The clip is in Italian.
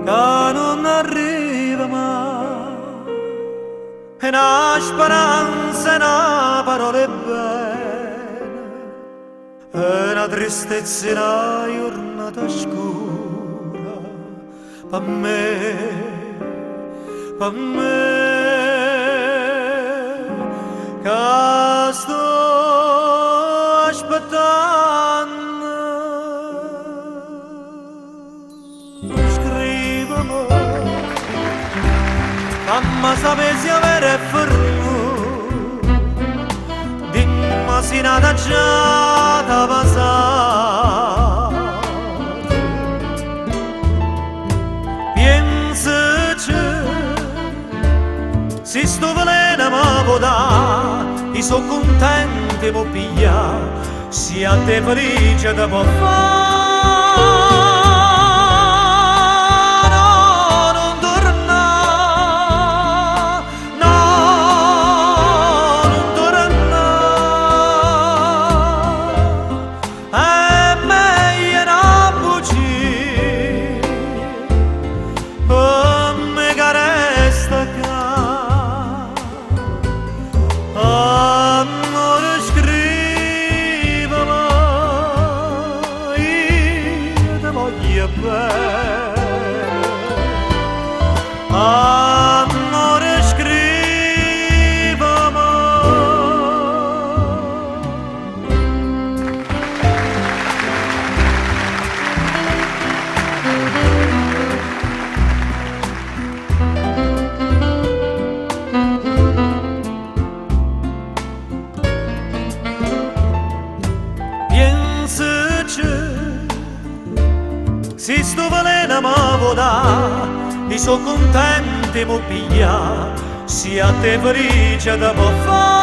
che non arriva mai, e una speranza, una parola bene, e una tristezza, una giornata scura, per me, che sto aspettando. Scrivimi, mamma sapessi avere fermo, dimmi se nata già da passata. Pensaci, se sto veleno mi può dare, io sono contento di pigliare, se a te felice ti può fare. Amore, scrivami. Pensaci, se sto veleno mi può dare, io sono contento di pigliare, se a te felice ti può fare.